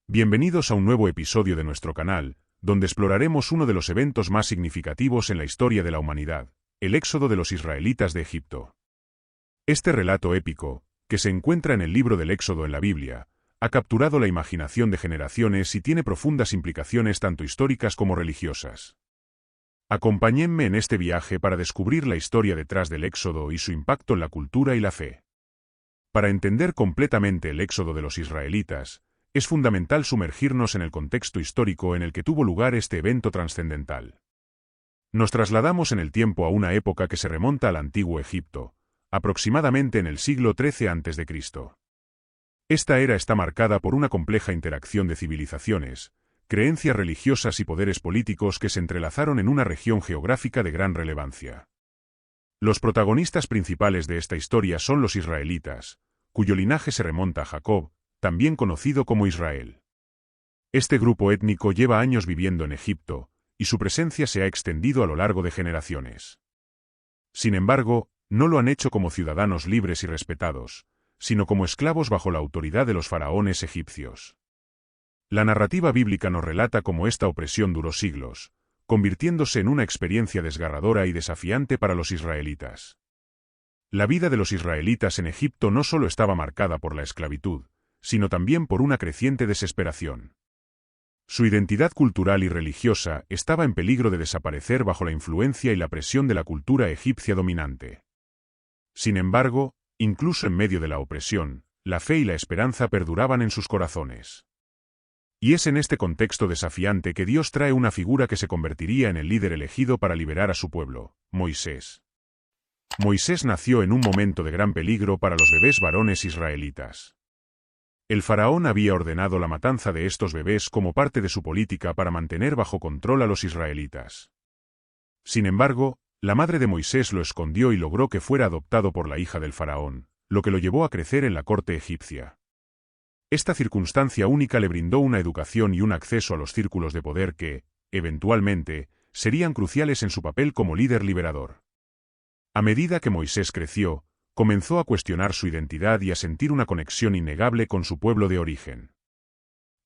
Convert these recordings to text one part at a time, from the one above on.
Bienvenidos a un nuevo episodio de nuestro canal, donde exploraremos uno de los eventos más significativos en la historia de la humanidad, el éxodo de los israelitas de Egipto. Este relato épico, que se encuentra en el libro del Éxodo en la Biblia, ha capturado la imaginación de generaciones y tiene profundas implicaciones tanto históricas como religiosas. Acompáñenme en este viaje para descubrir la historia detrás del éxodo y su impacto en la cultura y la fe. Para entender completamente el éxodo de los israelitas, es fundamental sumergirnos en el contexto histórico en el que tuvo lugar este evento trascendental. Nos trasladamos en el tiempo a una época que se remonta al antiguo Egipto, aproximadamente en el siglo XIII a.C. Esta era está marcada por una compleja interacción de civilizaciones, creencias religiosas y poderes políticos que se entrelazaron en una región geográfica de gran relevancia. Los protagonistas principales de esta historia son los israelitas, cuyo linaje se remonta a Jacob, también conocido como Israel. Este grupo étnico lleva años viviendo en Egipto, y su presencia se ha extendido a lo largo de generaciones. Sin embargo, no lo han hecho como ciudadanos libres y respetados, sino como esclavos bajo la autoridad de los faraones egipcios. La narrativa bíblica nos relata cómo esta opresión duró siglos, convirtiéndose en una experiencia desgarradora y desafiante para los israelitas. La vida de los israelitas en Egipto no solo estaba marcada por la esclavitud, sino también por una creciente desesperación. Su identidad cultural y religiosa estaba en peligro de desaparecer bajo la influencia y la presión de la cultura egipcia dominante. Sin embargo, incluso en medio de la opresión, la fe y la esperanza perduraban en sus corazones. Y es en este contexto desafiante que Dios trae una figura que se convertiría en el líder elegido para liberar a su pueblo, Moisés. Moisés nació en un momento de gran peligro para los bebés varones israelitas. El faraón había ordenado la matanza de estos bebés como parte de su política para mantener bajo control a los israelitas. Sin embargo, la madre de Moisés lo escondió y logró que fuera adoptado por la hija del faraón, lo que lo llevó a crecer en la corte egipcia. Esta circunstancia única le brindó una educación y un acceso a los círculos de poder que, eventualmente, serían cruciales en su papel como líder liberador. A medida que Moisés creció, comenzó a cuestionar su identidad y a sentir una conexión innegable con su pueblo de origen.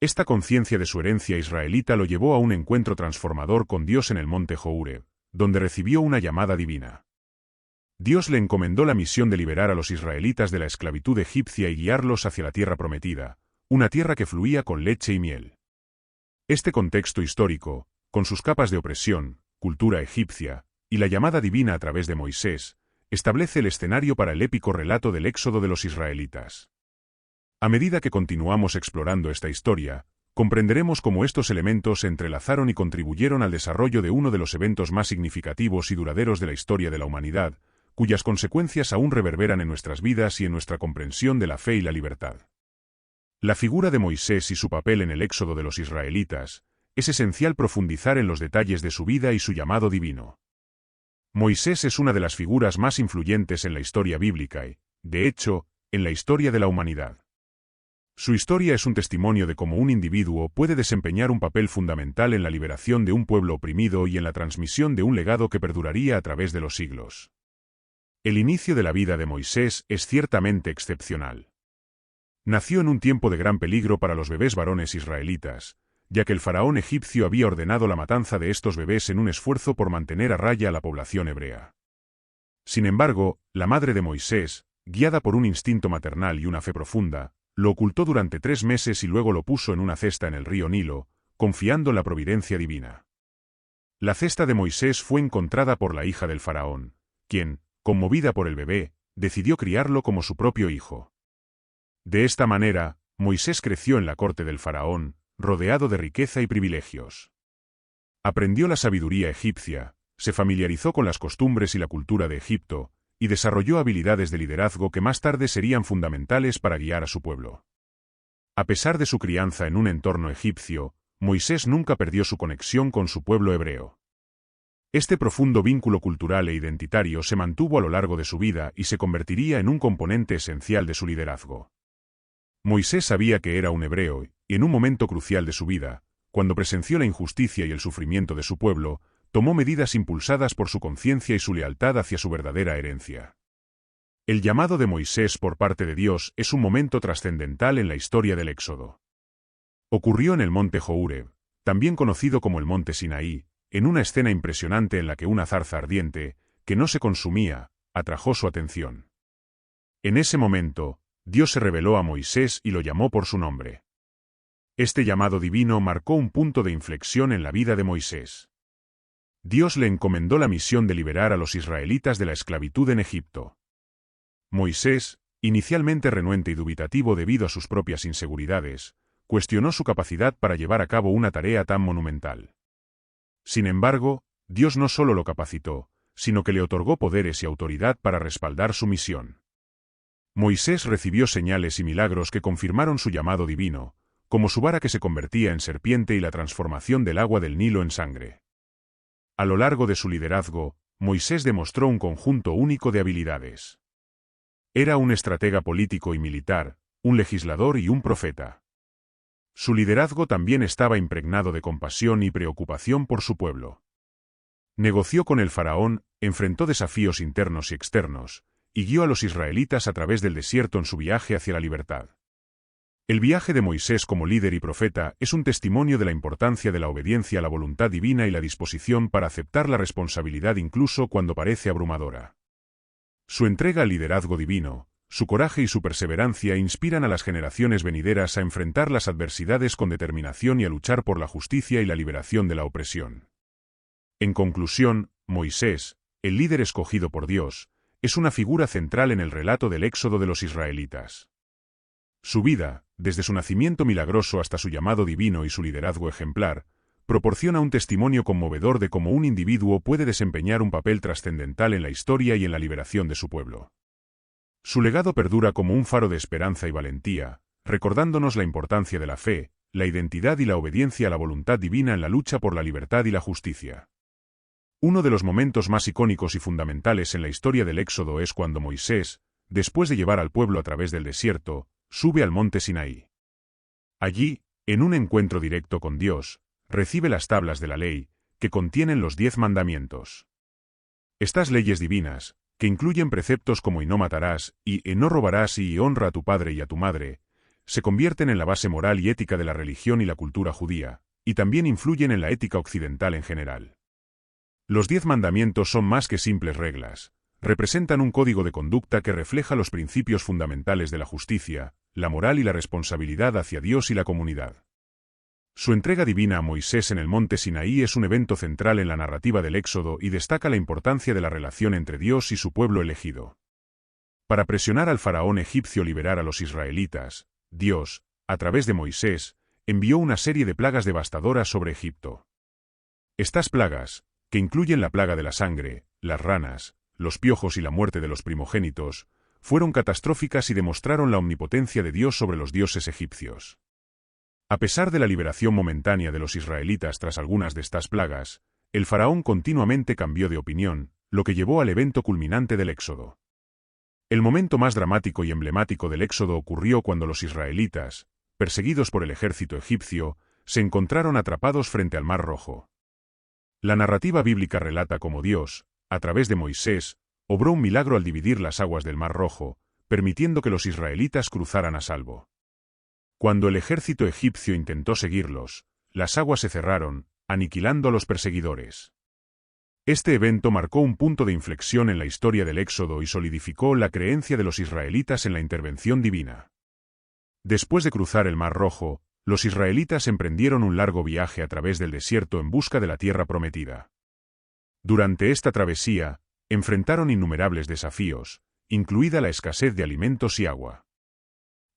Esta conciencia de su herencia israelita lo llevó a un encuentro transformador con Dios en el monte Horeb, donde recibió una llamada divina. Dios le encomendó la misión de liberar a los israelitas de la esclavitud egipcia y guiarlos hacia la tierra prometida, una tierra que fluía con leche y miel. Este contexto histórico, con sus capas de opresión, cultura egipcia, y la llamada divina a través de Moisés, establece el escenario para el épico relato del éxodo de los israelitas. A medida que continuamos explorando esta historia, comprenderemos cómo estos elementos se entrelazaron y contribuyeron al desarrollo de uno de los eventos más significativos y duraderos de la historia de la humanidad, cuyas consecuencias aún reverberan en nuestras vidas y en nuestra comprensión de la fe y la libertad. La figura de Moisés y su papel en el éxodo de los israelitas, es esencial profundizar en los detalles de su vida y su llamado divino. Moisés es una de las figuras más influyentes en la historia bíblica y, de hecho, en la historia de la humanidad. Su historia es un testimonio de cómo un individuo puede desempeñar un papel fundamental en la liberación de un pueblo oprimido y en la transmisión de un legado que perduraría a través de los siglos. El inicio de la vida de Moisés es ciertamente excepcional. Nació en un tiempo de gran peligro para los bebés varones israelitas, ya que el faraón egipcio había ordenado la matanza de estos bebés en un esfuerzo por mantener a raya a la población hebrea. Sin embargo, la madre de Moisés, guiada por un instinto maternal y una fe profunda, lo ocultó durante 3 meses y luego lo puso en una cesta en el río Nilo, confiando en la providencia divina. La cesta de Moisés fue encontrada por la hija del faraón, quien, conmovida por el bebé, decidió criarlo como su propio hijo. De esta manera, Moisés creció en la corte del faraón, rodeado de riqueza y privilegios. Aprendió la sabiduría egipcia, se familiarizó con las costumbres y la cultura de Egipto, y desarrolló habilidades de liderazgo que más tarde serían fundamentales para guiar a su pueblo. A pesar de su crianza en un entorno egipcio, Moisés nunca perdió su conexión con su pueblo hebreo. Este profundo vínculo cultural e identitario se mantuvo a lo largo de su vida y se convertiría en un componente esencial de su liderazgo. Moisés sabía que era un hebreo y, en un momento crucial de su vida, cuando presenció la injusticia y el sufrimiento de su pueblo, tomó medidas impulsadas por su conciencia y su lealtad hacia su verdadera herencia. El llamado de Moisés por parte de Dios es un momento trascendental en la historia del Éxodo. Ocurrió en el monte Horeb, también conocido como el monte Sinaí, en una escena impresionante en la que una zarza ardiente, que no se consumía, atrajo su atención. En ese momento, Dios se reveló a Moisés y lo llamó por su nombre. Este llamado divino marcó un punto de inflexión en la vida de Moisés. Dios le encomendó la misión de liberar a los israelitas de la esclavitud en Egipto. Moisés, inicialmente renuente y dubitativo debido a sus propias inseguridades, cuestionó su capacidad para llevar a cabo una tarea tan monumental. Sin embargo, Dios no solo lo capacitó, sino que le otorgó poderes y autoridad para respaldar su misión. Moisés recibió señales y milagros que confirmaron su llamado divino, como su vara que se convertía en serpiente y la transformación del agua del Nilo en sangre. A lo largo de su liderazgo, Moisés demostró un conjunto único de habilidades. Era un estratega político y militar, un legislador y un profeta. Su liderazgo también estaba impregnado de compasión y preocupación por su pueblo. Negoció con el faraón, enfrentó desafíos internos y externos, y guió a los israelitas a través del desierto en su viaje hacia la libertad. El viaje de Moisés como líder y profeta es un testimonio de la importancia de la obediencia a la voluntad divina y la disposición para aceptar la responsabilidad incluso cuando parece abrumadora. Su entrega al liderazgo divino, su coraje y su perseverancia inspiran a las generaciones venideras a enfrentar las adversidades con determinación y a luchar por la justicia y la liberación de la opresión. En conclusión, Moisés, el líder escogido por Dios, es una figura central en el relato del éxodo de los israelitas. Su vida, desde su nacimiento milagroso hasta su llamado divino y su liderazgo ejemplar, proporciona un testimonio conmovedor de cómo un individuo puede desempeñar un papel trascendental en la historia y en la liberación de su pueblo. Su legado perdura como un faro de esperanza y valentía, recordándonos la importancia de la fe, la identidad y la obediencia a la voluntad divina en la lucha por la libertad y la justicia. Uno de los momentos más icónicos y fundamentales en la historia del Éxodo es cuando Moisés, después de llevar al pueblo a través del desierto, sube al monte Sinaí. Allí, en un encuentro directo con Dios, recibe las tablas de la ley, que contienen los 10 mandamientos. Estas leyes divinas, que incluyen preceptos como y no matarás, y no robarás y honra a tu padre y a tu madre, se convierten en la base moral y ética de la religión y la cultura judía, y también influyen en la ética occidental en general. Los 10 mandamientos son más que simples reglas, representan un código de conducta que refleja los principios fundamentales de la justicia, la moral y la responsabilidad hacia Dios y la comunidad. Su entrega divina a Moisés en el monte Sinaí es un evento central en la narrativa del Éxodo y destaca la importancia de la relación entre Dios y su pueblo elegido. Para presionar al faraón egipcio liberar a los israelitas, Dios, a través de Moisés, envió una serie de plagas devastadoras sobre Egipto. Estas plagas, que incluyen la plaga de la sangre, las ranas, los piojos y la muerte de los primogénitos, fueron catastróficas y demostraron la omnipotencia de Dios sobre los dioses egipcios. A pesar de la liberación momentánea de los israelitas tras algunas de estas plagas, el faraón continuamente cambió de opinión, lo que llevó al evento culminante del Éxodo. El momento más dramático y emblemático del Éxodo ocurrió cuando los israelitas, perseguidos por el ejército egipcio, se encontraron atrapados frente al Mar Rojo. La narrativa bíblica relata cómo Dios, a través de Moisés, obró un milagro al dividir las aguas del Mar Rojo, permitiendo que los israelitas cruzaran a salvo. Cuando el ejército egipcio intentó seguirlos, las aguas se cerraron, aniquilando a los perseguidores. Este evento marcó un punto de inflexión en la historia del Éxodo y solidificó la creencia de los israelitas en la intervención divina. Después de cruzar el Mar Rojo, los israelitas emprendieron un largo viaje a través del desierto en busca de la tierra prometida. Durante esta travesía, enfrentaron innumerables desafíos, incluida la escasez de alimentos y agua.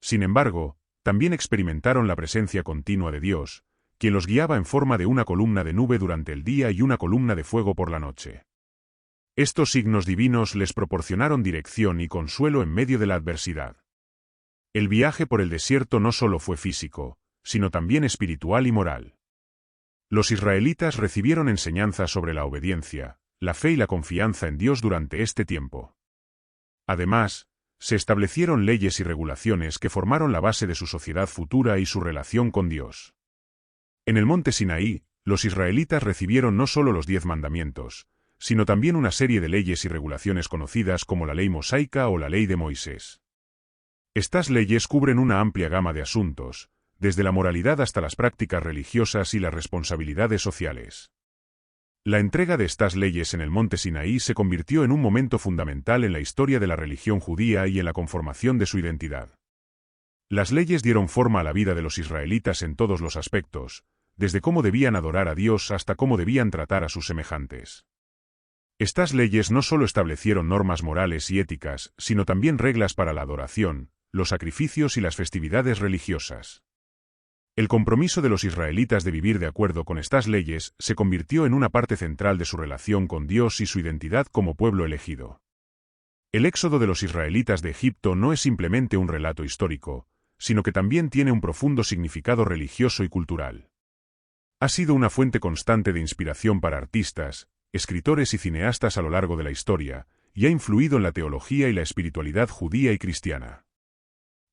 Sin embargo, también experimentaron la presencia continua de Dios, quien los guiaba en forma de una columna de nube durante el día y una columna de fuego por la noche. Estos signos divinos les proporcionaron dirección y consuelo en medio de la adversidad. El viaje por el desierto no solo fue físico, sino también espiritual y moral. Los israelitas recibieron enseñanzas sobre la obediencia, la fe y la confianza en Dios durante este tiempo. Además, se establecieron leyes y regulaciones que formaron la base de su sociedad futura y su relación con Dios. En el monte Sinaí, los israelitas recibieron no solo los 10 mandamientos, sino también una serie de leyes y regulaciones conocidas como la ley mosaica o la ley de Moisés. Estas leyes cubren una amplia gama de asuntos, desde la moralidad hasta las prácticas religiosas y las responsabilidades sociales. La entrega de estas leyes en el monte Sinaí se convirtió en un momento fundamental en la historia de la religión judía y en la conformación de su identidad. Las leyes dieron forma a la vida de los israelitas en todos los aspectos, desde cómo debían adorar a Dios hasta cómo debían tratar a sus semejantes. Estas leyes no solo establecieron normas morales y éticas, sino también reglas para la adoración, los sacrificios y las festividades religiosas. El compromiso de los israelitas de vivir de acuerdo con estas leyes se convirtió en una parte central de su relación con Dios y su identidad como pueblo elegido. El éxodo de los israelitas de Egipto no es simplemente un relato histórico, sino que también tiene un profundo significado religioso y cultural. Ha sido una fuente constante de inspiración para artistas, escritores y cineastas a lo largo de la historia, y ha influido en la teología y la espiritualidad judía y cristiana.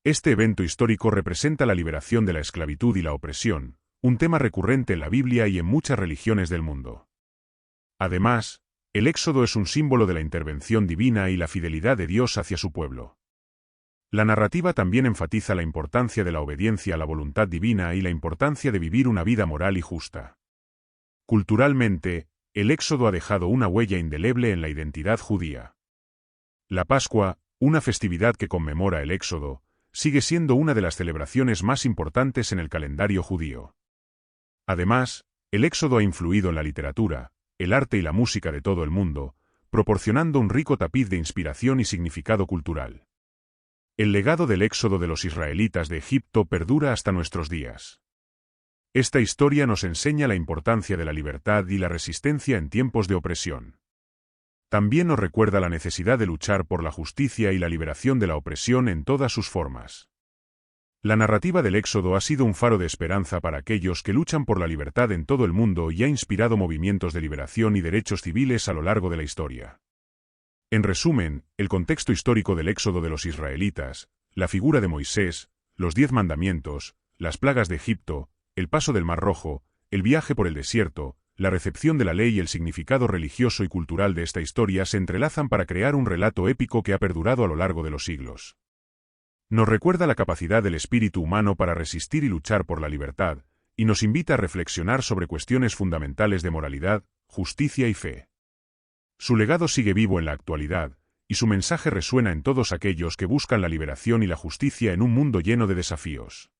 Este evento histórico representa la liberación de la esclavitud y la opresión, un tema recurrente en la Biblia y en muchas religiones del mundo. Además, el Éxodo es un símbolo de la intervención divina y la fidelidad de Dios hacia su pueblo. La narrativa también enfatiza la importancia de la obediencia a la voluntad divina y la importancia de vivir una vida moral y justa. Culturalmente, el Éxodo ha dejado una huella indeleble en la identidad judía. La Pascua, una festividad que conmemora el Éxodo, sigue siendo una de las celebraciones más importantes en el calendario judío. Además, el Éxodo ha influido en la literatura, el arte y la música de todo el mundo, proporcionando un rico tapiz de inspiración y significado cultural. El legado del Éxodo de los israelitas de Egipto perdura hasta nuestros días. Esta historia nos enseña la importancia de la libertad y la resistencia en tiempos de opresión. También nos recuerda la necesidad de luchar por la justicia y la liberación de la opresión en todas sus formas. La narrativa del Éxodo ha sido un faro de esperanza para aquellos que luchan por la libertad en todo el mundo y ha inspirado movimientos de liberación y derechos civiles a lo largo de la historia. En resumen, el contexto histórico del Éxodo de los israelitas, la figura de Moisés, los 10 mandamientos, las plagas de Egipto, el paso del Mar Rojo, el viaje por el desierto, la recepción de la ley y el significado religioso y cultural de esta historia se entrelazan para crear un relato épico que ha perdurado a lo largo de los siglos. Nos recuerda la capacidad del espíritu humano para resistir y luchar por la libertad, y nos invita a reflexionar sobre cuestiones fundamentales de moralidad, justicia y fe. Su legado sigue vivo en la actualidad, y su mensaje resuena en todos aquellos que buscan la liberación y la justicia en un mundo lleno de desafíos.